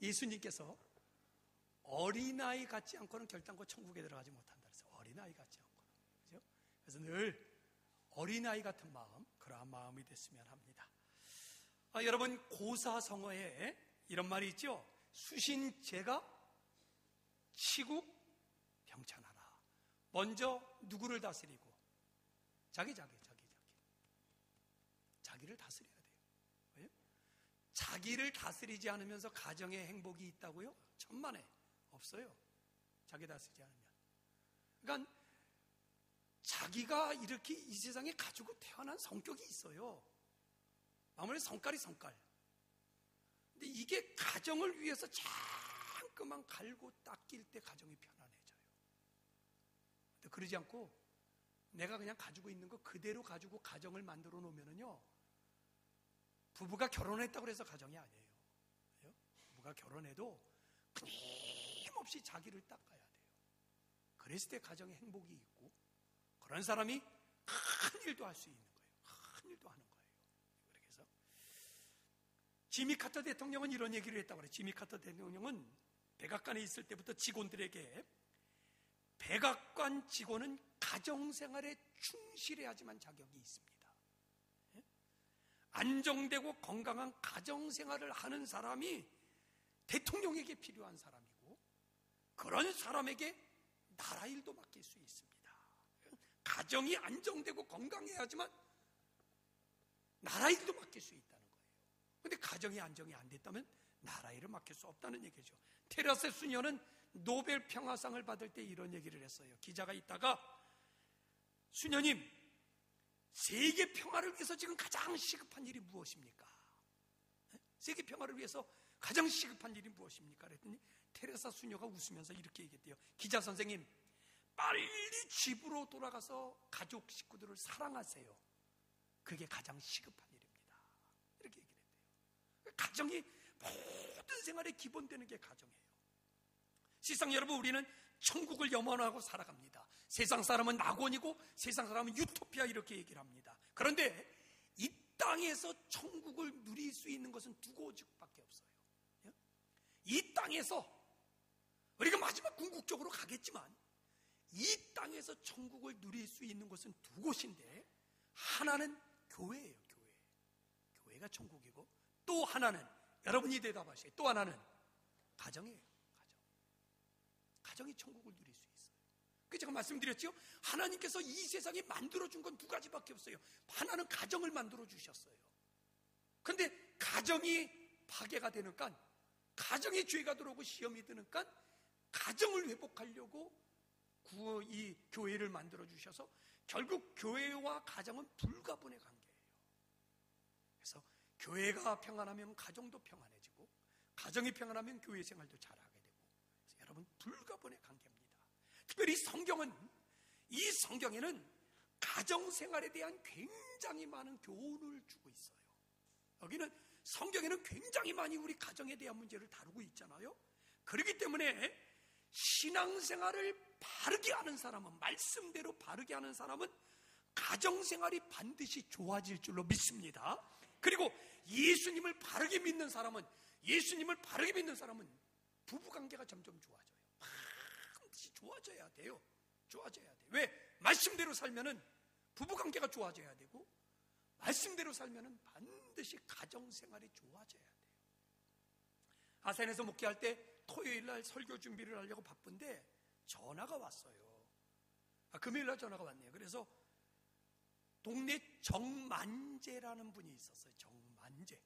예수님께서 어린아이 같지 않고는 결단코 천국에 들어가지 못한다 그래서 어린아이 같지 않고는, 그죠? 그래서 늘 어린아이 같은 마음, 그러한 마음이 됐으면 합니다. 여러분, 고사성어에 이런 말이 있죠. 수신제가 치국 병찬하라. 먼저 누구를 다스리고? 자기를 다스려야 돼요. 왜? 자기를 다스리지 않으면서 가정의 행복이 있다고요? 천만에 없어요. 자기 다스리지 않으면. 그러니까 자기가 이렇게 이 세상에 가지고 태어난 성격이 있어요. 아무래도 성깔이 성깔. 근데 이게 가정을 위해서 잠깐만 갈고 닦일 때 가정이 편안해져요. 근데 그러지 않고 내가 그냥 가지고 있는 거 그대로 가지고 가정을 만들어 놓으면은요, 부부가 결혼했다고 해서 가정이 아니에요. 부부가 결혼해도 끊임없이 자기를 닦아야 돼요. 그랬을 때 가정에 행복이 있고, 그런 사람이 큰 일도 할 수 있는 거예요. 큰 일도 하는 거예요. 그래서 지미 카터 대통령은 이런 얘기를 했다고 그래요. 지미 카터 대통령은 백악관에 있을 때부터 직원들에게 백악관 직원은 가정생활에 충실해야지만 자격이 있습니다. 안정되고 건강한 가정생활을 하는 사람이 대통령에게 필요한 사람이고, 그런 사람에게 나라 일도 맡길 수 있습니다. 가정이 안정되고 건강해야지만 나라 일도 맡길 수 있다는 거예요. 그런데 가정이 안정이 안 됐다면 나라 일을 맡길 수 없다는 얘기죠. 테레사 수녀는 노벨 평화상을 받을 때 이런 얘기를 했어요. 기자가 있다가, 수녀님, 세계 평화를 위해서 지금 가장 시급한 일이 무엇입니까? 세계 평화를 위해서 가장 시급한 일이 무엇입니까? 그랬더니 테레사 수녀가 웃으면서 이렇게 얘기했대요. 기자 선생님, 빨리 집으로 돌아가서 가족 식구들을 사랑하세요. 그게 가장 시급한 일입니다. 이렇게 얘기를 했대요. 가정이 모든 생활의 기본 되는 게 가정이에요. 세상 여러분, 우리는 천국을 염원하고 살아갑니다. 세상 사람은 낙원이고 세상 사람은 유토피아, 이렇게 얘기를 합니다. 그런데 이 땅에서 천국을 누릴 수 있는 것은 두 곳밖에 없어요. 이 땅에서 우리가 마지막 궁극적으로 가겠지만 이 땅에서 천국을 누릴 수 있는 곳은 두 곳인데, 하나는 교회예요. 교회가 천국이고, 또 하나는, 여러분이 대답하세요. 또 하나는 가정이에요. 가정이 천국을 누릴 수 있어요. 그 제가 말씀드렸죠. 하나님께서 이 세상에 만들어준 건 두 가지밖에 없어요. 하나는 가정을 만들어 주셨어요. 그런데 가정이 파괴가 되니까, 가정에 죄가 들어오고 시험이 드니까 가정을 회복하려고 이 교회를 만들어 주셔서 결국 교회와 가정은 불가분의 관계예요. 그래서 교회가 평안하면 가정도 평안해지고, 가정이 평안하면 교회 생활도 잘하게 되고, 그래서 여러분, 불가분의 관계입니다. 특별히 이 성경에는 가정생활에 대한 굉장히 많은 교훈을 주고 있어요. 여기는 성경에는 굉장히 많이 우리 가정에 대한 문제를 다루고 있잖아요. 그렇기 때문에 신앙생활을 바르게 하는 사람은, 말씀대로 바르게 하는 사람은 가정생활이 반드시 좋아질 줄로 믿습니다. 그리고 예수님을 바르게 믿는 사람은 부부관계가 점점 좋아져요. 반드시 좋아져야 돼요. 왜? 말씀대로 살면은 부부관계가 좋아져야 되고, 말씀대로 살면은 반드시 가정생활이 좋아져야 돼요. 아산에서 목회할 때 토요일날 설교 준비를 하려고 바쁜데 전화가 왔어요. 금요일날 전화가 왔네요. 그래서 동네 정만재라는 분이 있었어요. 정만재.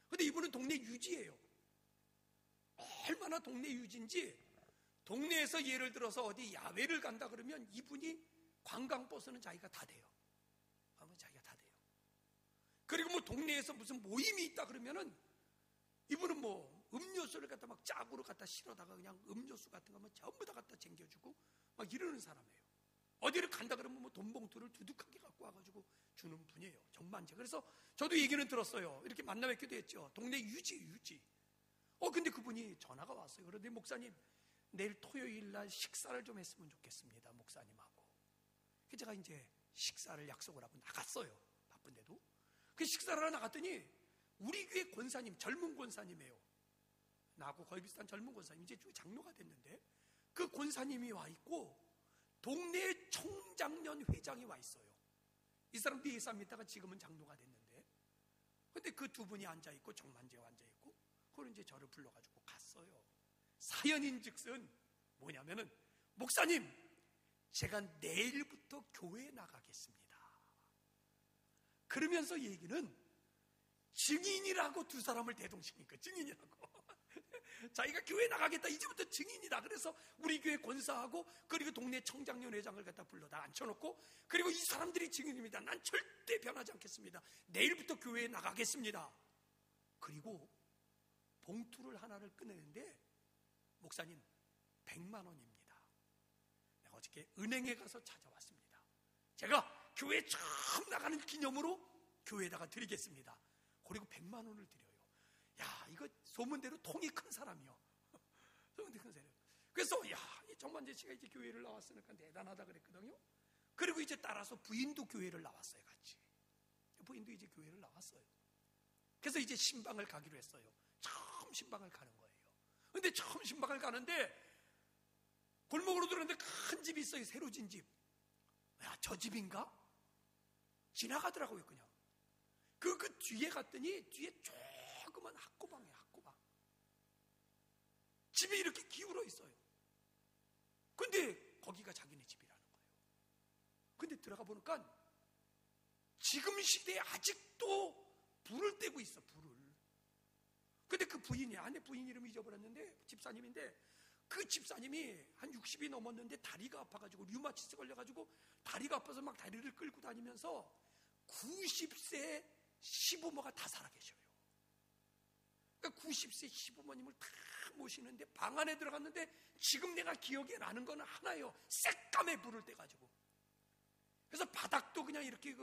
근데 이분은 동네 유지예요. 얼마나 동네 유지인지, 동네에서 예를 들어서 어디 야외를 간다 그러면 이분이 관광버스는 자기가 다 돼요. 그리고 뭐 동네에서 무슨 모임이 있다 그러면은 이분은 뭐 음료수를 갖다 막 짝으로 갖다 실어다가 그냥 음료수 같은 거 전부 다 갖다 챙겨주고 막 이러는 사람이에요. 어디를 간다 그러면 뭐 돈봉투를 두둑하게 갖고 와가지고 주는 분이에요. 정만재. 그래서 저도 얘기는 들었어요. 이렇게 만나 뵙기도 했죠. 동네 유지. 근데 그분이 전화가 왔어요. 그런데 목사님, 내일 토요일 날 식사를 좀 했으면 좋겠습니다. 목사님하고. 그래서 제가 이제 식사를 약속을 하고 나갔어요. 바쁜데도. 그 식사를 하러 나갔더니 우리 교회 권사님, 젊은 권사님이에요. 나하고 거의 비슷한 젊은 권사님, 이제 장로가 됐는데 그 권사님이 와 있고 동네 청장년 회장이 와 있어요. 이 사람도 예수 안 믿다가 지금은 장로가 됐는데, 근데 그 두 분이 앉아있고 정만재와 앉아있고, 그걸 이제 저를 불러가지고 갔어요. 사연인즉슨 뭐냐면은, 목사님, 제가 내일부터 교회에 나가겠습니다. 그러면서 얘기는 증인이라고 두 사람을 대동시키니까 증인이라고. 자기가 교회 나가겠다, 이제부터 증인이다. 그래서 우리 교회 권사하고 그리고 동네 청장년 회장을 갖다 불러다 앉혀놓고, 그리고 이 사람들이 증인입니다. 난 절대 변하지 않겠습니다. 내일부터 교회에 나가겠습니다. 그리고 봉투를 하나를 꺼내는데, 목사님 100만 원입니다. 내가 어저께 은행에 가서 찾아왔습니다. 제가 교회 처음 나가는 기념으로 교회에다가 드리겠습니다. 그리고 100만 원을 드려요. 야, 이거 소문대로 통이 큰 사람이요. 소문대로 큰 사람. 그래서 야, 이 정만재 씨가 이제 교회를 나왔으니까 대단하다 그랬거든요. 그리고 이제 따라서 부인도 교회를 나왔어요, 같이. 부인도 이제 교회를 나왔어요. 그래서 이제 신방을 가기로 했어요. 처음 신방을 가는 거예요. 근데 처음 신방을 가는데 골목으로 들어오는데 큰 집이 있어요. 새로 진 집. 야, 저 집인가? 지나가더라고요, 그냥. 그 뒤에 갔더니 뒤에 조그만 학고방이에요, 학고방. 집이 이렇게 기울어 있어요. 근데 거기가 자기네 집이라는 거예요. 근데 들어가 보니까 지금 시대에 아직도 불을 떼고 있어, 불을. 근데 그 부인이, 아내 부인 이름 잊어버렸는데 집사님인데, 그 집사님이 한 60이 넘었는데 다리가 아파가지고 류마티스 걸려가지고 다리가 아파서 막 다리를 끌고 다니면서 90세 시부모가 다 살아계셔요. 그러니까 90세 시부모님을 다 모시는데 방 안에 들어갔는데 지금 내가 기억에 나는 건 하나예요. 새까매 불을 떼가지고. 그래서 바닥도 그냥 이렇게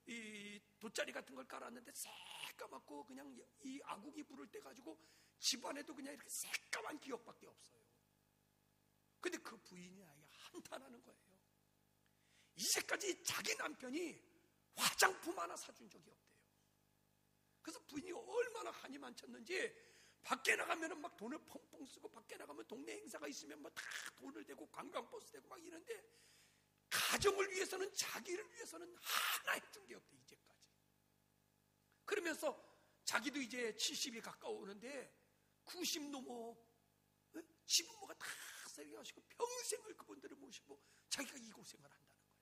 이 돗자리 같은 걸 깔았는데 새까맣고 그냥 이 아궁이 불을 떼가지고 집안에도 그냥 이렇게 새까만 기억밖에 없어요. 근데 그 부인이 아예 한탄하는 거예요. 이제까지 자기 남편이 화장품 하나 사준 적이 없대요. 그래서 부인이 얼마나 한이 많쳤는지 밖에 나가면 막 돈을 펑펑 쓰고, 밖에 나가면 동네 행사가 있으면 뭐 다 돈을 대고 관광버스 대고 막 이런데, 가정을 위해서는, 자기를 위해서는 하나 해준 게 없대, 이제까지. 그러면서 자기도 이제 70이 가까워오는데 90 넘어 시부모가 다 살아가시고 평생을 그분들을 모시고 자기가 이 고생을 한다는 거예요.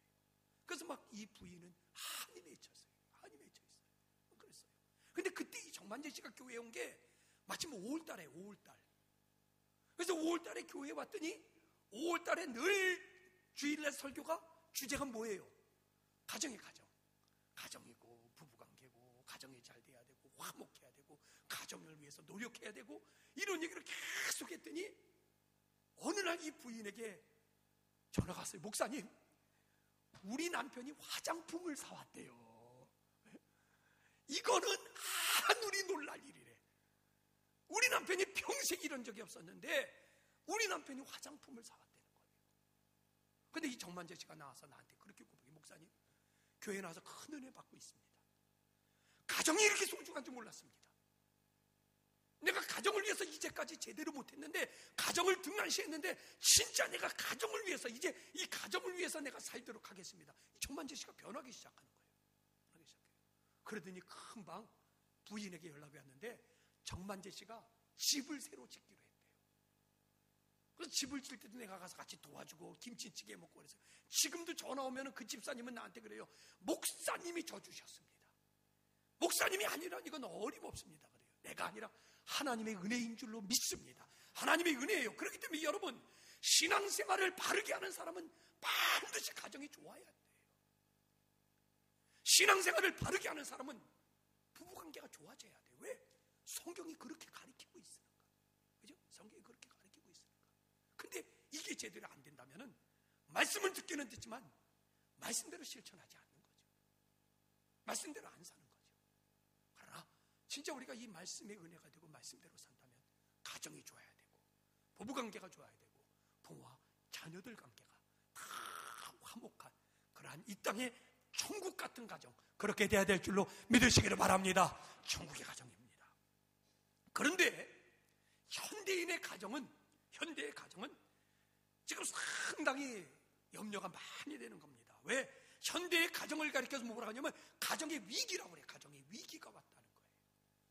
그래서 막 이 부인은 한이 맺혔어요. 한이 맺혀 있어요. 그랬어요. 근데 그때 이 정만재 씨가 교회에 온 게 마침 5월달에 5월달. 그래서 5월달에 교회에 왔더니 5월달에 늘 주일날 설교가 주제가 뭐예요? 가정의 가정. 가정이고 부부관계고 가정이 잘 돼야 되고 화목해야 되고 가정을 위해서 노력해야 되고 이런 얘기를 계속 했더니 어느 날 이 부인에게 전화가 왔어요. 목사님, 우리 남편이 화장품을 사왔대요. 이거는 하늘이 놀랄 일이래. 우리 남편이 평생 이런 적이 없었는데 우리 남편이 화장품을 사왔다는 거예요. 근데 이 정만재 씨가 나와서 나한테 그렇게 고백해. 목사님, 교회에 나와서 큰 은혜 받고 있습니다. 가정이 이렇게 소중한 줄 몰랐습니다. 내가 가정을 위해서 이제까지 제대로 못했는데, 가정을 등한시했는데, 진짜 내가 가정을 위해서, 이제 이 가정을 위해서 내가 살도록 하겠습니다. 정만재 씨가 변하기 시작하는 거예요. 변하기 시작해요. 그러더니 금방 부인에게 연락이 왔는데 정만재 씨가 집을 새로 짓기로 했대요. 그래서 집을 질 때도 내가 가서 같이 도와주고 김치찌개 먹고 그랬어요. 지금도 전화 오면 그 집사님은 나한테 그래요. 목사님이 져주셨습니다. 목사님이 아니라는 이건 어림없습니다. 그래요. 내가 아니라 하나님의 은혜인 줄로 믿습니다. 하나님의 은혜예요. 그렇기 때문에 여러분, 신앙생활을 바르게 하는 사람은 반드시 가정이 좋아야 돼요. 신앙생활을 바르게 하는 사람은 부부관계가 좋아져야 돼요. 왜? 성경이 그렇게 가르치고 있으니까. 그죠? 성경이 그렇게 가르치고 있으니까. 근데 이게 제대로 안 된다면은 말씀은 듣기는 듣지만 말씀대로 실천하지 않는 거죠. 말씀대로 안 사는 거죠. 그러나 진짜 우리가 이 말씀의 은혜가 되고 말씀대로 산다면 가정이 좋아야 되고 부부관계가 좋아야 되고 부모와 자녀들 관계가 다 화목한 그러한 이 땅의 천국 같은 가정, 그렇게 돼야 될 줄로 믿으시기를 바랍니다. 천국의 가정입니다. 현대의 가정은 지금 상당히 염려가 많이 되는 겁니다. 왜? 현대의 가정을 가리켜서 뭐라고 하냐면 가정의 위기라고 그래요. 가정의 위기가 왔다는 거예요.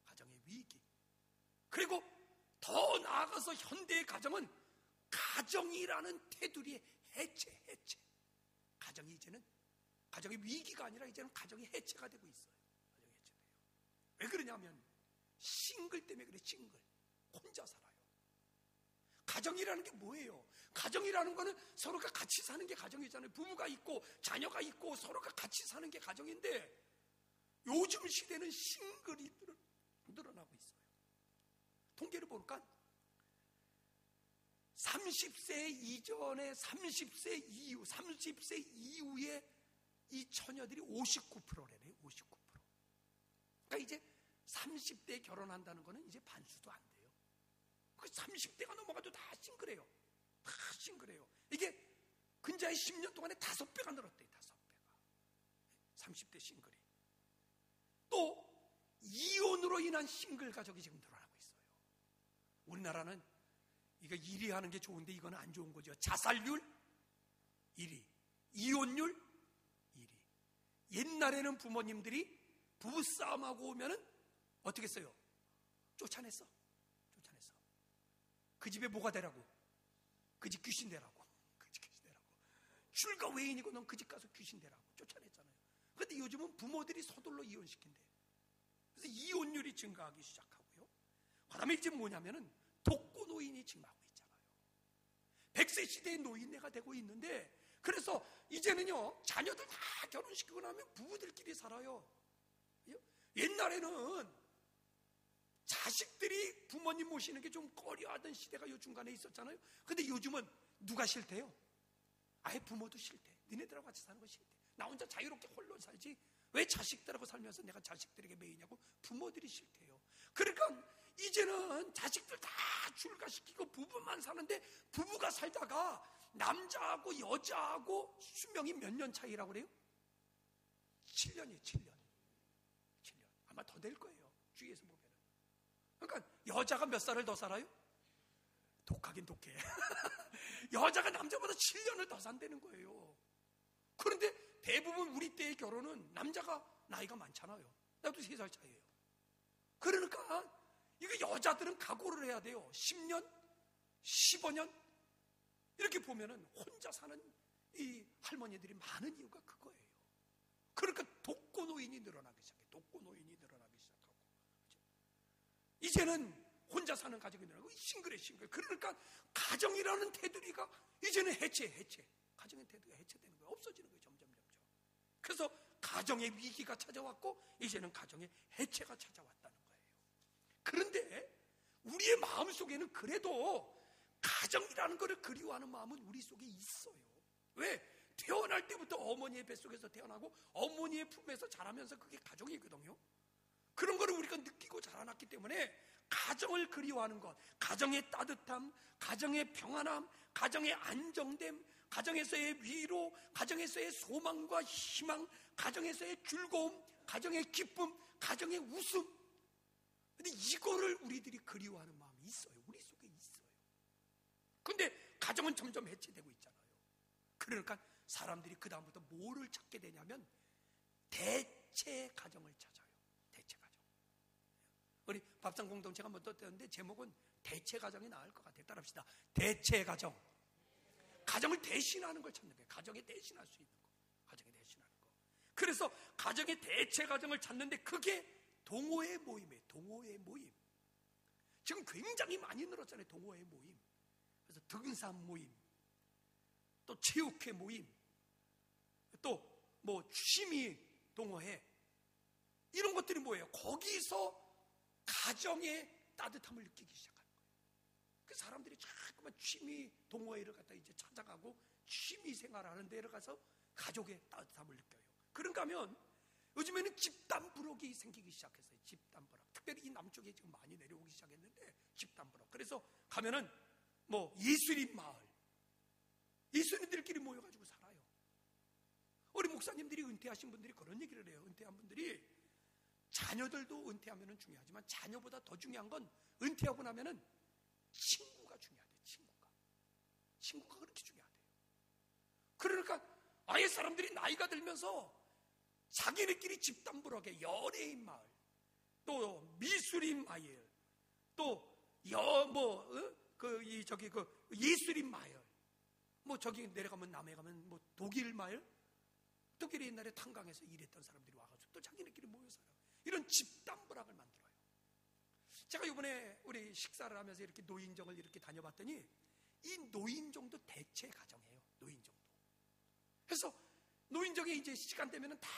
가정의 위기. 그리고 더 나아가서 현대의 가정은 가정이라는 테두리의 해체. 가정이 이제는 가정의 위기가 아니라 이제는 가정의 해체가 되고 있어요. 가정의 해체돼요. 왜 그러냐면 싱글 때문에 그래. 싱글. 혼자 살아요. 가정이라는 게 뭐예요? 가정이라는 거는 서로가 같이 사는 게 가정이잖아요. 부부가 있고 자녀가 있고 서로가 같이 사는 게 가정인데 요즘 시대는 싱글이 늘어나고 있어요. 통계를 보니까 30세 이전에 30세 이후에 이 처녀들이 59%래요. 59%. 그러니까 이제 30대에 결혼한다는 거는 이제 반수도 안 돼요. 30대가 넘어가도 다 싱글해요. 다 싱글해요. 이게 근자의 10년 동안에 5배가 늘었대요. 5배가. 30대 싱글이. 또 이혼으로 인한 싱글 가족이 지금 늘어나고 있어요. 우리나라는 이거 1위 하는 게 좋은데 이거는 안 좋은 거죠. 자살률 1위, 이혼율 1위. 옛날에는 부모님들이 부부싸움하고 오면은 어떻게 했어요? 쫓아냈어. 그 집에 뭐가 되라고? 그 집 귀신 되라고. 출가 외인이고 넌 그 집 가서 귀신 되라고 쫓아냈잖아요. 그런데 요즘은 부모들이 서둘러 이혼시킨대. 그래서 이혼율이 증가하기 시작하고요. 그 다음에 이제 뭐냐면은 독거 노인이 지금 하고 있잖아요. 100세 시대의 노인네가 되고 있는데, 그래서 이제는요 자녀들 다 결혼시키고 나면 부부들끼리 살아요. 옛날에는 자식들이 부모님 모시는 게 좀 꺼려하던 시대가 요 중간에 있었잖아요. 근데 요즘은 누가 싫대요? 아예 부모도 싫대. 니네들하고 같이 사는 거 싫대. 나 혼자 자유롭게 홀로 살지 왜 자식들하고 살면서 내가 자식들에게 매이냐고 부모들이 싫대요. 그러니까 이제는 자식들 다 출가시키고 부부만 사는데, 부부가 살다가 남자하고 여자하고 수명이 몇 년 차이라고 그래요? 7년이에요. 7년. 아마 더 될 거예요. 주위에서 보면. 그러니까 여자가 몇 살을 더 살아요? 독하긴 독해. 여자가 남자보다 7년을 더 산다는 거예요. 그런데 대부분 우리 때의 결혼은 남자가 나이가 많잖아요. 나도 3살 차이예요. 그러니까 이거 여자들은 각오를 해야 돼요. 10년, 15년 이렇게 보면은 혼자 사는 이 할머니들이 많은 이유가 그거예요. 그러니까 독거 노인이 늘어나기 시작해요. 독거 노인이 늘어나기 시작하고, 이제는 혼자 사는 가정이 늘어나고 싱글해. 그러니까 가정이라는 테두리가 이제는 해체. 가정의 테두리가 해체되는 거예요. 없어지는 거예요. 점점. 그래서 가정의 위기가 찾아왔고 이제는 가정의 해체가 찾아왔다는 거예요. 그런데 우리의 마음속에는 그래도 가정이라는 것을 그리워하는 마음은 우리 속에 있어요. 왜? 태어날 때부터 어머니의 뱃속에서 태어나고 어머니의 품에서 자라면서 그게 가정이거든요. 그런 거를 우리가 느끼고 자라났기 때문에 가정을 그리워하는 것, 가정의 따뜻함, 가정의 평안함, 가정의 안정됨, 가정에서의 위로, 가정에서의 소망과 희망, 가정에서의 즐거움, 가정의 기쁨, 가정의 웃음. 근데 이거를 우리들이 그리워하는 마음이 있어요. 우리 속에 있어요. 근데 가정은 점점 해체되고 있잖아요. 그러니까 사람들이 그 다음부터 뭐를 찾게 되냐면 대체 가정을 찾아요. 대체 가정. 우리 밥상 공동체가 한번 떴는데 제목은 대체 가정이 나을 것 같아요. 따라합시다. 대체 가정. 가정을 대신하는 걸 찾는 거예요. 가정에 대신할 수 있는 거. 가정에 대신하는 거. 그래서 가정의 대체 가정을 찾는데 그게 동호회 모임이에요. 동호회 모임. 지금 굉장히 많이 늘었잖아요. 동호회 모임. 그래서 등산 모임, 또 체육회 모임, 또 뭐 취미 동호회, 이런 것들이 뭐예요? 거기서 가정의 따뜻함을 느끼기 시작하는 거예요. 그 사람들이 자꾸만 취미 동호회를 갖다 이제 찾아가고 취미 생활하는 데를 가서 가족의 따뜻함을 느껴요. 그런가 하면 요즘에는 집단 부록이 생기기 시작했어요. 집단 부록. 특별히 이 남쪽에 지금 많이 내려오기 시작했는데 집단 부록. 그래서 가면은 뭐 예수님 마을, 예수님들끼리 모여가지고 살아요. 우리 목사님들이 은퇴하신 분들이 그런 얘기를 해요. 은퇴한 분들이 자녀들도 은퇴하면은 중요하지만 자녀보다 더 중요한 건 은퇴하고 나면은 친구가 중요하대요. 친구가 그렇게 중요하대요. 그러니까 아예 사람들이 나이가 들면서 자기네끼리 집단부록에 연예인 마을, 또 미술인 마을, 또 예술인 마을, 뭐 저기 내려가면 남해 가면 뭐 독일 마을, 독일이 옛날에 탄광에서 일했던 사람들이 와가지고 또 자기네끼리 모여 살아요. 이런 집단부락을 만들어요. 제가 이번에 우리 식사를 하면서 이렇게 노인정을 이렇게 다녀봤더니 이 노인정도 대체 가정이에요. 노인정도. 그래서 노인정에 이제 시간 되면은 다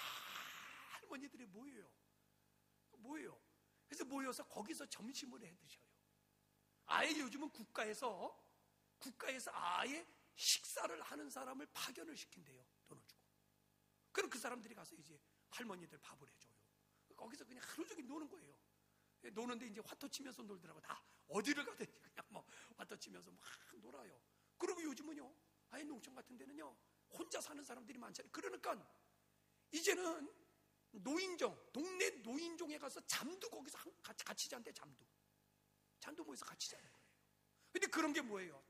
할머니들이 모여요. 그래서 모여서 거기서 점심을 해 드셔요. 아예 요즘은 국가에서 아예 식사를 하는 사람을 파견을 시킨대요. 돈을 주고. 그럼 그 사람들이 가서 이제 할머니들 밥을 해줘요. 거기서 그냥 하루 종일 노는 거예요. 노는데 이제 화토 치면서 놀더라고. 다 어디를 가든지 그냥 뭐 화토 치면서 막 놀아요. 그리고 요즘은요, 아예 농촌 같은 데는요, 혼자 사는 사람들이 많잖아요. 그러니까 이제는 노인정, 동네 노인정에 가서 잠도 거기서 같이 잔대. 잠도 모여서 같이 자는 거예요. 근데 그런 게 뭐예요?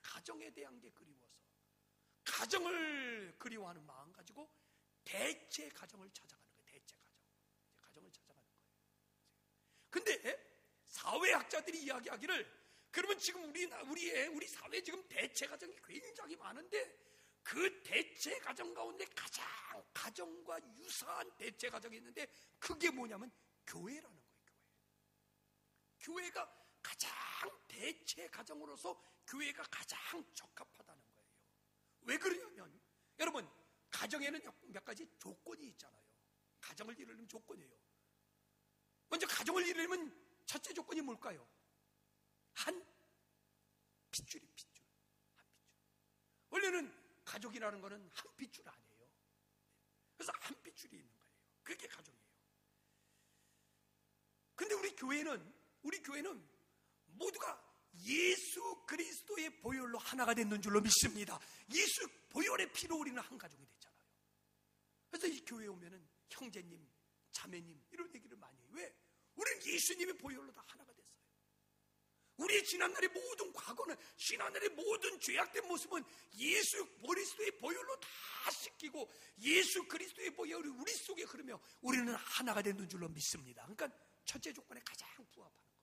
가정에 대한 게 그리워서, 가정을 그리워하는 마음 가지고 대체 가정을 찾아가는 거예요. 대체 가정을 찾아가는 거예요. 근데 사회학자들이 이야기하기를, 그러면 지금 우리 사회에 지금 대체 가정이 굉장히 많은데 그 대체 가정 가운데 가장 가정과 유사한 대체 가정이 있는데 그게 뭐냐면 교회라는 거예요. 교회가 가장 대체 가정으로서 교회가 가장 적합하다는 거예요. 왜 그러냐면 여러분, 가정에는 몇 가지 조건이 있잖아요. 가정을 이루려면 조건이에요. 먼저 가정을 이루려면 첫째 조건이 뭘까요? 한 핏줄. 원래는 가족이라는 거는 한 핏줄 아니에요. 그래서 한 핏줄이 있는 거예요. 그게 가족이에요. 근데 우리 교회는 모두가 예수 그리스도의 보혈로 하나가 됐는 줄로 믿습니다. 예수 보혈의 피로 우리는 한 가족이 됐잖아요. 그래서 이 교회에 오면은 형제님, 자매님 이런 얘기를 많이 해요. 왜? 우리는 예수님의 보혈로 다 하나가 됐어요. 우리의 지난날의 모든 과거는, 지난날의 모든 죄악된 모습은 예수 그리스도의 보혈로 다 씻기고 예수 그리스도의 보혈이 우리 속에 흐르며 우리는 하나가 되는 줄로 믿습니다. 그러니까 첫째 조건에 가장 부합하는 거예요.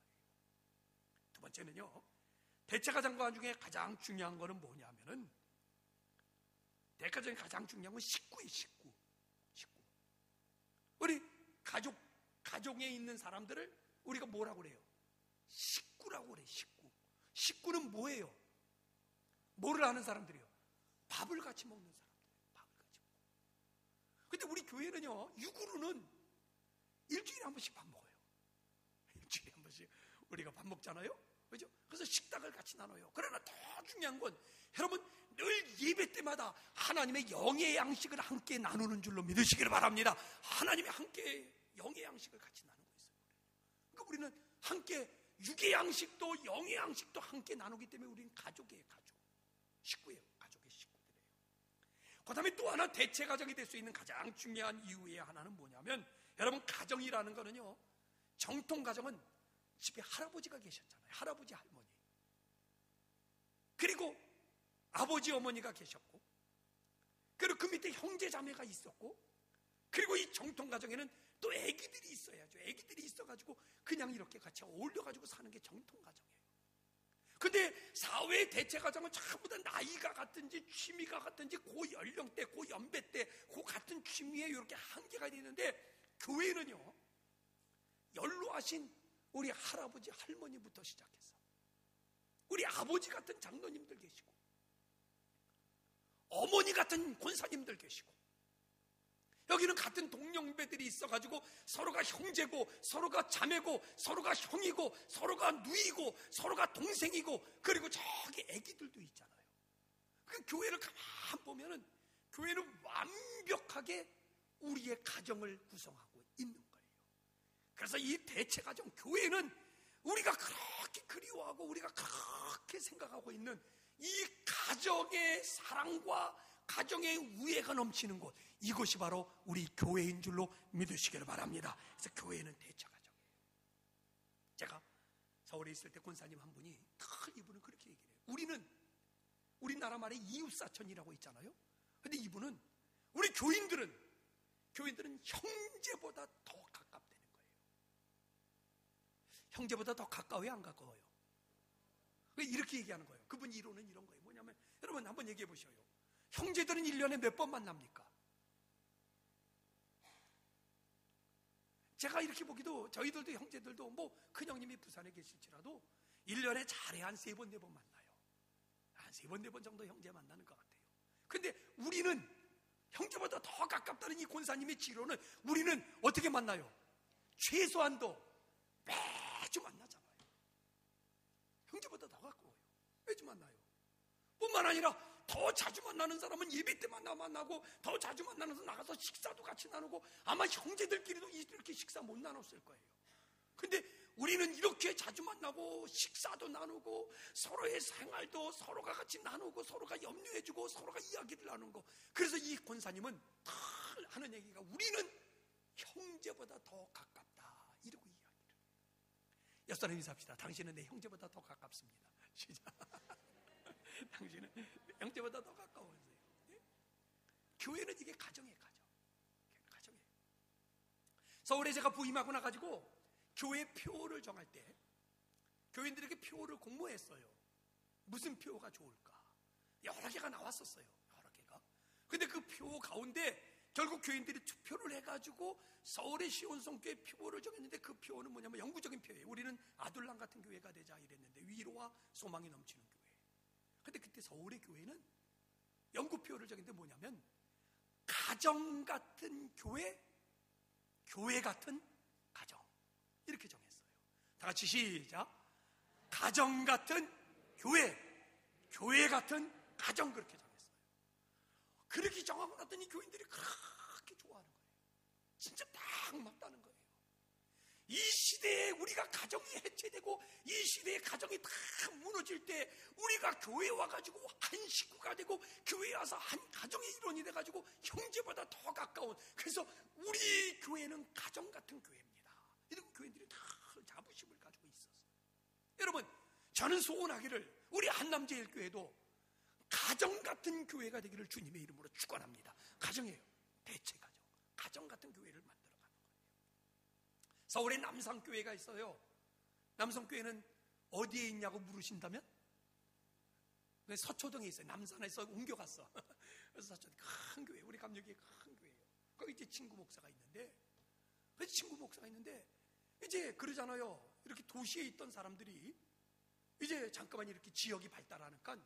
두 번째는요, 대체가정 중에 가장 중요한 거는 뭐냐면은, 대가정에 가장 중요한 건 식구예요. 식구. 우리 가족에 있는 사람들을 우리가 뭐라고 그래요? 식구라고 그래요. 식구는 뭐예요? 뭐를 하는 사람들이요? 밥을 같이 먹는 사람들. 밥을 같이 먹고. 근데 우리 교회는요, 유구로는 일주일에 한 번씩 밥 먹어요. 일주일에 한 번씩 우리가 밥 먹잖아요. 그죠? 그래서 식탁을 같이 나눠요. 그러나 더 중요한 건 여러분, 늘 예배 때마다 하나님의 영의 양식을 함께 나누는 줄로 믿으시기를 바랍니다. 하나님의 함께 영의 양식을 같이 나누고 있어요. 그러니까 우리는 함께 육의 양식도 영의 양식도 함께 나누기 때문에 우리는 가족이에요. 식구예요. 가족의 식구들이에요. 그 다음에 또 하나 대체 가정이 될 수 있는 가장 중요한 이유의 하나는 뭐냐면, 여러분, 가정이라는 거는요, 정통 가정은 집에 할아버지가 계셨잖아요. 할아버지, 할머니. 그리고 아버지, 어머니가 계셨고, 그리고 그 밑에 형제, 자매가 있었고, 그리고 이 정통 가정에는 또 애기들이 있어야죠. 애기들이 있어가지고 그냥 이렇게 같이 어울려가지고 사는 게 정통 가정이에요. 근데 사회 대체 가정은 전부 다 나이가 같은지 취미가 같은지 그 연령대, 그 연배 때 그 같은 취미에 이렇게 한계가 있는데, 교회는요, 연로하신 우리 할아버지, 할머니부터 시작해서 우리 아버지 같은 장로님들 계시고, 어머니 같은 권사님들 계시고, 여기는 같은 동년배들이 있어가지고 서로가 형제고, 서로가 자매고, 서로가 형이고, 서로가 누이고, 서로가 동생이고, 그리고 저기 애기들도 있잖아요. 그 교회를 가만 보면은 교회는 완벽하게 우리의 가정을 구성하고 있는 거예요. 그래서 이 대체 가정, 교회는 우리가 그렇게 그리워하고 우리가 그렇게 생각하고 있는 이 가정의 사랑과 가정의 우애가 넘치는 곳, 이것이 바로 우리 교회인 줄로 믿으시기를 바랍니다. 그래서 교회는 대체 가정이에요. 제가 서울에 있을 때 권사님 한 분이 이분은 그렇게 얘기를 해요. 우리나라 말에 이웃사촌이라고 있잖아요. 근데 이분은 우리 교인들은 형제보다 더 가깝다는 거예요. 형제보다 더 가까워요, 안 가까워요? 이렇게 얘기하는 거예요. 그분 이론은 이런 거예요. 뭐냐면 여러분 한번 얘기해 보셔요. 형제들은 1년에 몇 번 만납니까? 제가 이렇게 보기도 저희들도 형제들도 뭐 큰형님이 부산에 계실지라도 1년에 잘해야 한 3번, 4번 만나요. 한 3번, 4번 정도 형제 만나는 것 같아요. 근데 우리는 형제보다 더 가깝다는 이 권사님의 지론은 우리는 어떻게 만나요? 최소한도 매주 만나잖아요. 형제보다 더 가까워요. 매주 만나요. 뿐만 아니라 더 자주 만나는 사람은 예배 때 만나고 더 자주 만나는 사람 나가서 식사도 같이 나누고 아마 형제들끼리도 이렇게 식사 못 나눴을 거예요. 근데 우리는 이렇게 자주 만나고 식사도 나누고 서로의 생활도 서로가 같이 나누고 서로가 염려해주고 서로가 이야기를 나누고, 그래서 이 권사님은 늘 하는 얘기가 우리는 형제보다 더 가깝다 이러고 이야기를. 옆 사람 인사합시다. 당신은 내 형제보다 더 가깝습니다. 시작. 당신은 형제보다 더 가까워요. 네? 교회는 이게 가정이에요. 가정이에요. 서울에 제가 부임하고 나가지고 교회 표를 정할 때 교인들에게 표를 공모했어요. 무슨 표가 좋을까? 여러 개가 나왔었어요. 여러 개가. 근데 그 표 가운데 결국 교인들이 투표를 해가지고 서울의 시온성교회 표를 정했는데 그 표는 뭐냐면 영구적인 표예요. 우리는 아둘람 같은 교회가 되자 이랬는데 위로와 소망이 넘치는 교회. 근데 그때 서울의 교회는 영구표를 정했는데 뭐냐면 가정 같은 교회, 교회 같은 가정 이렇게 정했어요. 다 같이 시작. 가정 같은 교회, 교회 같은 가정 그렇게 정했어요. 그렇게 정하고 났더니 교인들이 그렇게 좋아하는 거예요. 진짜 딱 맞다는 거예요. 이 시대에 우리가 가정이 해체되고 이 시대에 가정이 다 무너질 때 우리가 교회에 와가지고 한 식구가 되고 교회에 와서 한 가정의 일원이 돼가지고 형제보다 더 가까운, 그래서 우리 교회는 가정 같은 교회입니다. 이런 교인들이 다 자부심을 가지고 있었어요. 여러분, 저는 소원하기를 우리 한남제일교회도 가정 같은 교회가 되기를 주님의 이름으로 축원합니다. 가정이에요. 대체 가정. 가정 같은 교회를 만들어가는 거예요. 서울에 남산교회가 있어요. 남산교회는 어디에 있냐고 물으신다면 서초동에 있어요. 남산에서 옮겨갔어. 그래서 서초동 큰 교회, 우리 감력이 큰 교회예요. 거기 이제 친구 목사가 있는데, 이제 그러잖아요. 이렇게 도시에 있던 사람들이 이제 잠깐만 이렇게 지역이 발달하니까,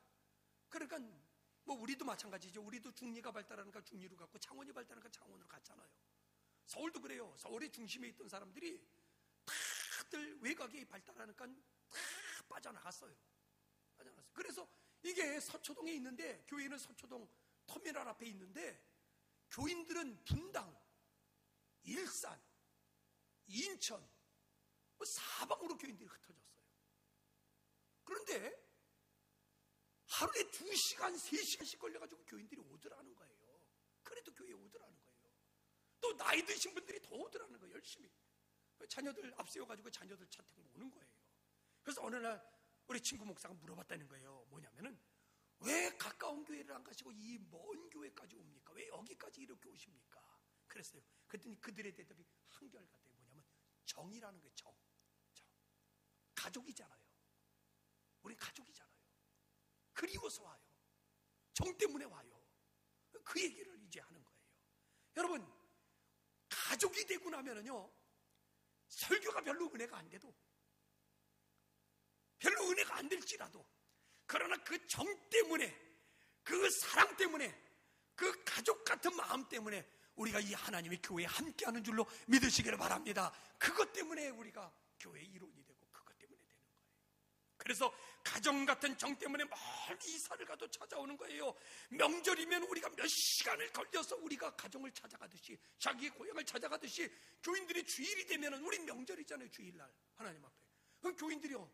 그러니까 뭐 우리도 마찬가지죠. 우리도 중리가 발달하니까 중리로 갔고 창원이 발달하니까 창원으로 갔잖아요. 서울도 그래요. 서울의 중심에 있던 사람들이 다들 외곽이 발달하니까 다 빠져나갔어요. 그래서 이게 서초동에 있는데, 교회는 서초동 터미널 앞에 있는데 교인들은 분당, 일산, 인천 사방으로 교인들이 흩어졌어요. 그런데 하루에 2시간, 3시간씩 걸려가지고 교인들이 오더라는 거예요. 그래도 교회에 오더라는 거예요. 또 나이 드신 분들이 더 오더라는 거예요. 열심히 자녀들 앞세워가지고 자녀들 차 타고 오는 거예요. 그래서 어느 날 우리 친구 목사가 물어봤다는 거예요. 뭐냐면은 왜 가까운 교회를 안 가시고 이 먼 교회까지 옵니까? 왜 여기까지 이렇게 오십니까? 그랬어요. 그랬더니 그들의 대답이 한결같아요. 뭐냐면 정이라는 거예요. 정. 가족이잖아요. 우린 가족이잖아요. 그리워서 와요. 정 때문에 와요. 그 얘기를 이제 하는 거예요. 여러분, 가족이 되고 나면은요, 설교가 별로 은혜가 안 돼도, 별로 은혜가 안 될지라도, 그러나 그 정 때문에, 그 사랑 때문에, 그 가족 같은 마음 때문에 우리가 이 하나님의 교회에 함께하는 줄로 믿으시기를 바랍니다. 그것 때문에 우리가 교회의 일원이 되고 그것 때문에 되는 거예요. 그래서 가정 같은 정 때문에 멀리 이사를 가도 찾아오는 거예요. 명절이면 우리가 몇 시간을 걸려서 우리가 가정을 찾아가듯이, 자기 고향을 찾아가듯이, 교인들이 주일이 되면은, 우리 명절이잖아요. 주일날 하나님 앞에. 그럼 교인들이요,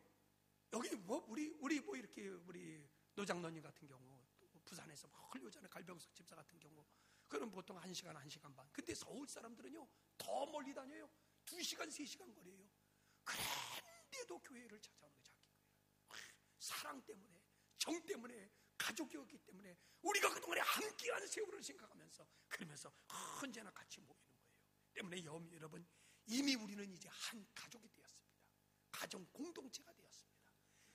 여기 우리 이렇게 우리 노장로님 같은 경우 부산에서 흘려오잖아요. 갈병석 집사 같은 경우 그럼 보통 1시간, 1시간 반. 근데 서울 사람들은요 더 멀리 다녀요. 2시간, 3시간 거리예요. 그런데 그때도 교회를 찾아오는 거예요. 자기 교회. 사랑 때문에, 정 때문에, 가족이었기 때문에 우리가 그동안에 함께한 세월을 생각하면서 그러면서 언제나 같이 모이는 거예요. 때문에 여러분, 이미 우리는 이제 한 가족이 되었습니다. 가정 공동체가 되었습니다.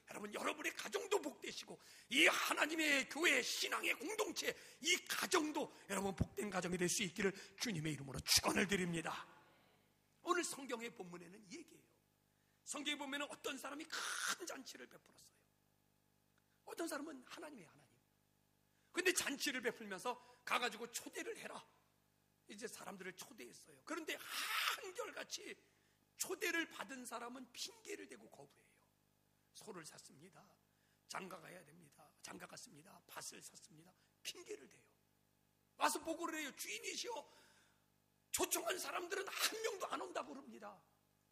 여러분, 여러분의 가정도 복되시고 이 하나님의 교회 신앙의 공동체, 이 가정도 여러분 복된 가정이 될 수 있기를 주님의 이름으로 축원을 드립니다. 오늘 성경의 본문에는 이 얘기예요. 성경에 보면 어떤 사람이 큰 잔치를 베풀었어요. 어떤 사람은 하나님의 하나님. 근데 잔치를 베풀면서 가가지고 초대를 해라. 이제 사람들을 초대했어요. 그런데 한결같이 초대를 받은 사람은 핑계를 대고 거부해요. 소를 샀습니다. 장가 가야 됩니다. 장가 갔습니다. 밭을 샀습니다. 핑계를 대요. 와서 보고를 해요. 주인이시여, 초청한 사람들은 한 명도 안 온다고 그럽니다.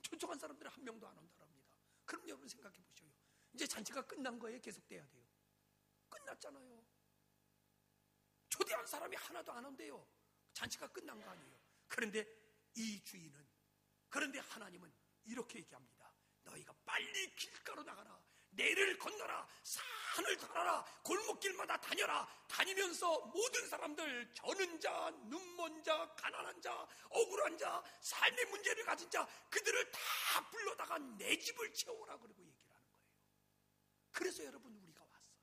초청한 사람들은 한 명도 안 온다고 합니다. 그럼 여러분 생각해 보셔요. 이제 잔치가 끝난 거예요? 계속돼야 돼요? 끝났잖아요. 초대한 사람이 하나도 안 온대요. 잔치가 끝난 거 아니에요. 그런데 이 주인은, 그런데 하나님은 이렇게 얘기합니다. 너희가 빨리 길가로 나가라. 내를 건너라. 산을 달아라. 골목길마다 다녀라. 다니면서 모든 사람들, 저는 자, 눈먼 자, 가난한 자, 억울한 자, 삶의 문제를 가진 자, 그들을 다 불러다가 내 집을 채우라. 그리고 얘기를 하는 거예요. 그래서 여러분, 우리가 왔어요.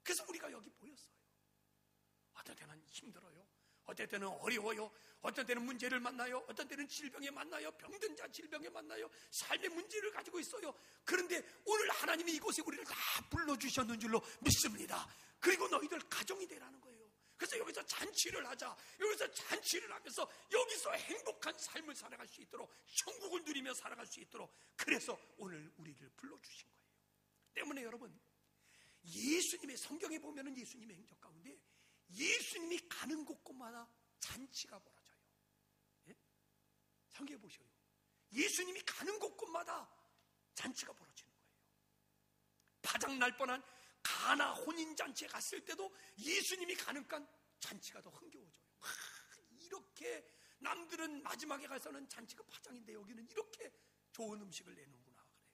그래서 우리가 여기 모였어요. 어떤 때는 힘들어요. 어떤 때는 어려워요. 어떤 때는 문제를 만나요. 어떤 때는 질병에 만나요. 병든 자 질병에 만나요. 삶의 문제를 가지고 있어요. 그런데 오늘 하나님이 이곳에 우리를 다 불러주셨는 줄로 믿습니다. 그리고 너희들 가정이 되라는 거예요. 그래서 여기서 잔치를 하자. 여기서 잔치를 하면서 여기서 행복한 삶을 살아갈 수 있도록, 천국을 누리며 살아갈 수 있도록, 그래서 오늘 우리를 불러주신 거예요. 때문에 여러분, 예수님의, 성경에 보면은 예수님의 행적 가운데 예수님이 가는 곳곳마다 잔치가 벌어져요. 예? 성경에 보셔요. 예수님이 가는 곳곳마다 잔치가 벌어지는 거예요. 파장날 뻔한 가나 혼인잔치에 갔을 때도 예수님이 가니까 잔치가 더 흥겨워져요. 이렇게 남들은 마지막에 가서는 잔치가 파장인데 여기는 이렇게 좋은 음식을 내는구나 그래요.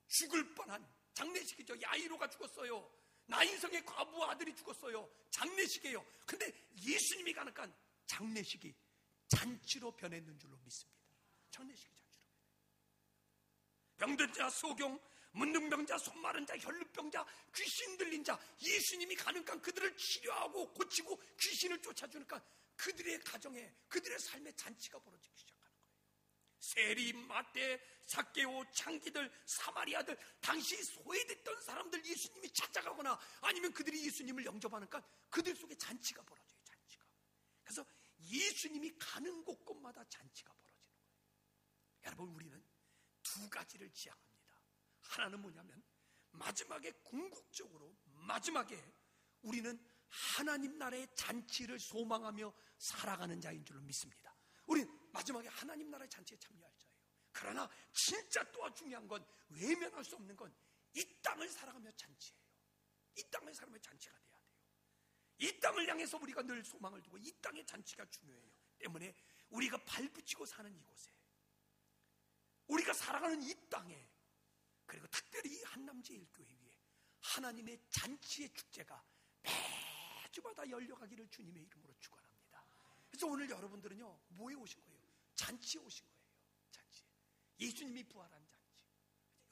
죽을 뻔한 장례식이죠. 야이로가 죽었어요. 나인성의 과부 아들이 죽었어요. 장례식이에요. 근데 예수님이 가니까 장례식이 잔치로 변했는 줄로 믿습니다. 장례식이 잔치로 변해요. 병든 자 소경, 문둥병자, 손마른 자, 혈루병자, 귀신 들린 자, 예수님이 가니까 그들을 치료하고 고치고 귀신을 쫓아주니까 그들의 가정에, 그들의 삶에 잔치가 벌어지기 시작하는 거예요. 세리, 마태, 삭개오, 창기들, 사마리아들, 당시 소외됐던 사람들 예수님이 찾아가거나 아니면 그들이 예수님을 영접하니까 그들 속에 잔치가 벌어져요. 잔치가. 그래서 예수님이 가는 곳곳마다 잔치가 벌어지는 거예요. 여러분, 우리는 두 가지를 지향합니다. 하나는 뭐냐면 마지막에 궁극적으로 마지막에 우리는 하나님 나라의 잔치를 소망하며 살아가는 자인 줄로 믿습니다. 우리는 마지막에 하나님 나라의 잔치에 참여할 자예요. 그러나 진짜 또 중요한 건, 외면할 수 없는 건 이 땅을 살아가며 잔치예요. 이 땅을 살아가며 잔치가 돼야 돼요. 이 땅을 향해서 우리가 늘 소망을 두고 이 땅의 잔치가 중요해요. 때문에 우리가 발붙이고 사는 이곳에, 우리가 살아가는 이 땅에, 그리고 특별히 이 한남제일교회 위에 하나님의 잔치의 축제가 매주마다 열려가기를 주님의 이름으로 축원합니다. 그래서 오늘 여러분들은요, 뭐에 오신 거예요? 잔치에 오신 거예요. 잔치. 예수님이 부활한 잔치.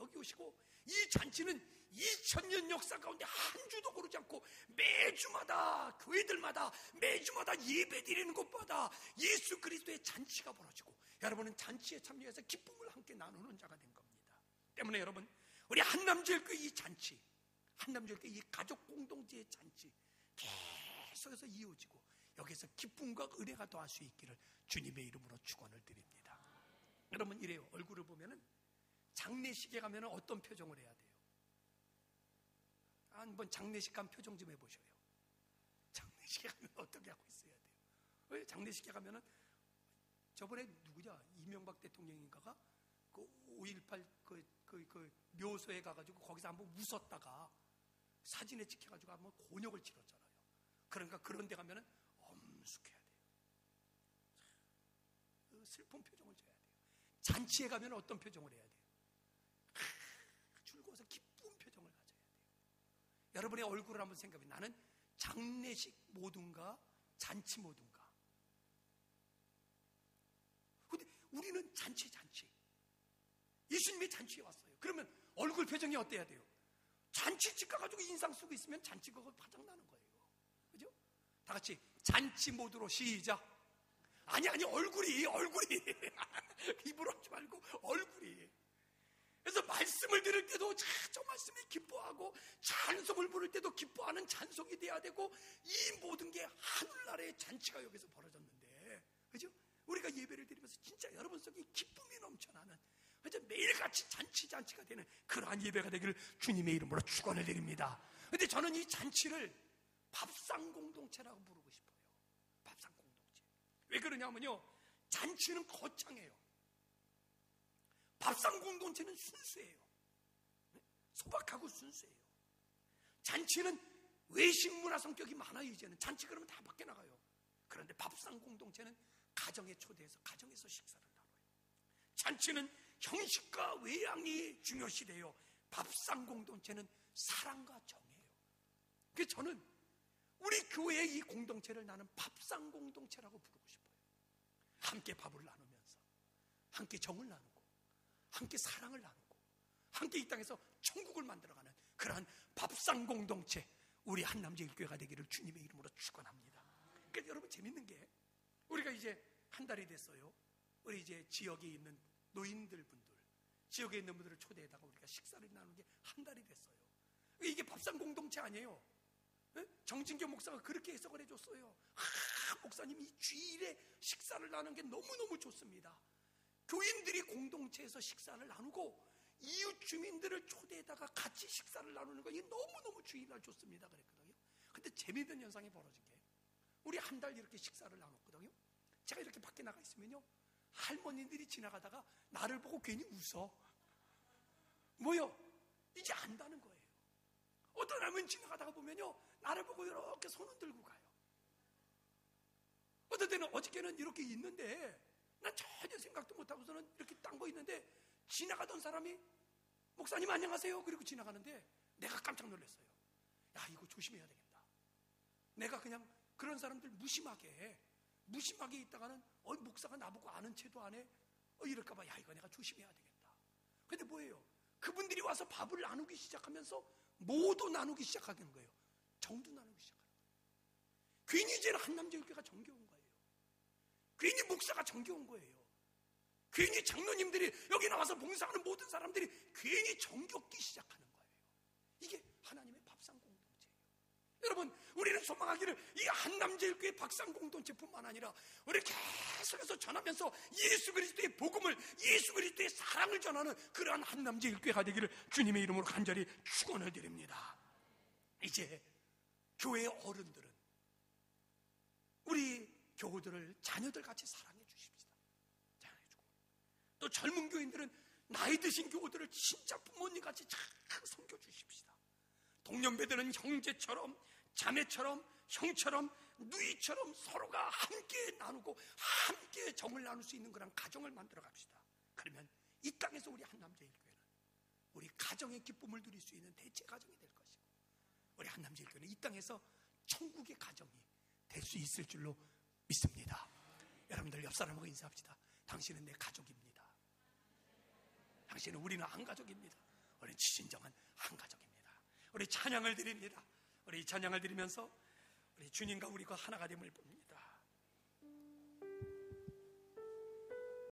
여기 오시고, 이 잔치는 2000년 역사 가운데 한 주도 고르지 않고 매주마다, 교회들마다 매주마다 예배드리는 곳마다 예수 그리스도의 잔치가 벌어지고, 여러분은 잔치에 참여해서 기쁨을 함께 나누는 자가 된 겁니다. 때문에 여러분, 우리 한남제일교회 이 잔치, 한남제일교회 이 가족 공동체의 잔치 계속해서 이어지고 여기서 기쁨과 은혜가 더할 수 있기를 주님의 이름으로 축원을 드립니다. 여러분, 이래요. 얼굴을 보면은 장례식에 가면 어떤 표정을 해야 돼요? 한번 장례식 간 표정 좀 해보셔요. 장례식에 가면 어떻게 하고 있어야 돼요? 왜 장례식에 가면은, 저번에 누구냐, 이명박 대통령인가가 그 5.18 그 묘소에 가가지고 거기서 한번 웃었다가 사진에 찍혀가지고 한번 곤욕을 치렀잖아요. 그러니까 그런 데 가면은 엄숙해야 돼요. 슬픈 표정을 줘야 돼요. 잔치에 가면 어떤 표정을 해야 돼요? 여러분의 얼굴을 한번 생각해. 나는 장례식 모든가 잔치 모든가. 근데 우리는 잔치. 예수님의 잔치에 왔어요. 그러면 얼굴 표정이 어때야 돼요? 잔치집 가가지고 인상 쓰고 있으면 잔치 그거 바닥나는 거예요. 그죠? 다 같이 잔치 모드로 시작. 아니 얼굴이 입으로 하지 말고 얼굴이. 그래서 말씀을 들을 때도 저 말씀에 기뻐하고 찬송을 부를 때도 기뻐하는 찬송이 돼야 되고, 이 모든 게 하늘나라의 잔치가 여기서 벌어졌는데, 그죠? 우리가 예배를 드리면서 진짜 여러분 속에 기쁨이 넘쳐나는, 그죠? 매일같이 잔치가 되는 그러한 예배가 되기를 주님의 이름으로 축원을 드립니다. 근데 저는 이 잔치를 밥상 공동체라고 부르고 싶어요. 밥상 공동체. 왜 그러냐면요, 잔치는 거창해요. 밥상 공동체는 순수해요. 소박하고 순수해요. 잔치는 외식 문화 성격이 많아요. 이제는 잔치 그러면 다 밖에 나가요. 그런데 밥상 공동체는 가정에 초대해서 가정에서 식사를 나눠요. 잔치는 형식과 외양이 중요시돼요. 밥상 공동체는 사랑과 정이에요. 그래서 저는 우리 교회의 이 공동체를 나는 밥상 공동체라고 부르고 싶어요. 함께 밥을 나누면서 함께 정을 나누고 함께 사랑을 나누고 함께 이 땅에서 천국을 만들어가는 그러한 밥상 공동체, 우리 한남제일교회가 되기를 주님의 이름으로 축원합니다. 그러니까 여러분, 재밌는 게 우리가 이제 한 달이 됐어요. 우리 이제 지역에 있는 노인들 분들, 지역에 있는 분들을 초대해다가 우리가 식사를 나누는 게 한 달이 됐어요. 이게 밥상 공동체 아니에요? 정진교 목사가 그렇게 해석을 해줬어요. 목사님이 주일에 식사를 나누는 게 너무너무 좋습니다. 교인들이 공동체에서 식사를 나누고 이웃 주민들을 초대해다가 같이 식사를 나누는 거, 이게 너무너무 주일날 좋습니다 그랬거든요. 근데 재미있는 현상이 벌어진 게, 우리 한 달 이렇게 식사를 나눴거든요. 제가 이렇게 밖에 나가 있으면요, 할머니들이 지나가다가 나를 보고 괜히 웃어. 뭐요? 이제 안다는 거예요. 어떤 할머니 지나가다가 보면요, 나를 보고 이렇게 손을 들고 가요. 어떤 때는 어저께는 이렇게 있는데 난 전혀 생각도 못하고서는 이렇게 딴 거 있는데 지나가던 사람이 목사님 안녕하세요 그리고 지나가는데 내가 깜짝 놀랐어요. 야, 이거 조심해야 되겠다. 내가 그냥 그런 사람들 무심하게 있다가는 목사가 나보고 아는 체도 안 해 이럴까봐, 야, 이거 내가 조심해야 되겠다. 근데 뭐예요? 그분들이 와서 밥을 나누기 시작하면서 뭐도 나누기 시작하는 거예요. 정도 나누기 시작하는 거예요. 괜히 이제는 한남제일교회가 정겨운 거예요. 괜히 목사가 정겨운 거예요. 괜히 장로님들이 여기 나와서 봉사하는 모든 사람들이 괜히 정겹기 시작하는 거예요. 이게 하나님의 밥상 공동체예요. 여러분, 우리는 소망하기를 이 한남제일교회 밥상 공동체뿐만 아니라 우리 계속해서 전하면서 예수 그리스도의 복음을, 예수 그리스도의 사랑을 전하는 그러한 한남제일교회가 되기를 주님의 이름으로 간절히 축원을 드립니다. 이제 교회의 어른들은 우리 교우들을 자녀들 같이 사랑해 주십시다. 사랑해주고, 또 젊은 교인들은 나이 드신 교우들을 진짜 부모님 같이 잘 섬겨 주십시다. 동년배들은 형제처럼, 자매처럼, 형처럼, 누이처럼 서로가 함께 나누고 함께 정을 나눌 수 있는 그런 가정을 만들어 갑시다. 그러면 이 땅에서 우리 한남제일교회는 우리 가정의 기쁨을 누릴 수 있는 대체 가정이 될 것이고, 우리 한남제일교회는 이 땅에서 천국의 가정이 될 수 있을 줄로 믿습니다. 여러분들 옆 사람하고 인사합시다. 당신은 내 가족입니다. 당신은, 우리는 한 가족입니다. 우리는 진정한 한 가족입니다. 우리 찬양을 드립니다. 우리 찬양을 드리면서 우리 주님과 우리가 하나가 됨을 봅니다.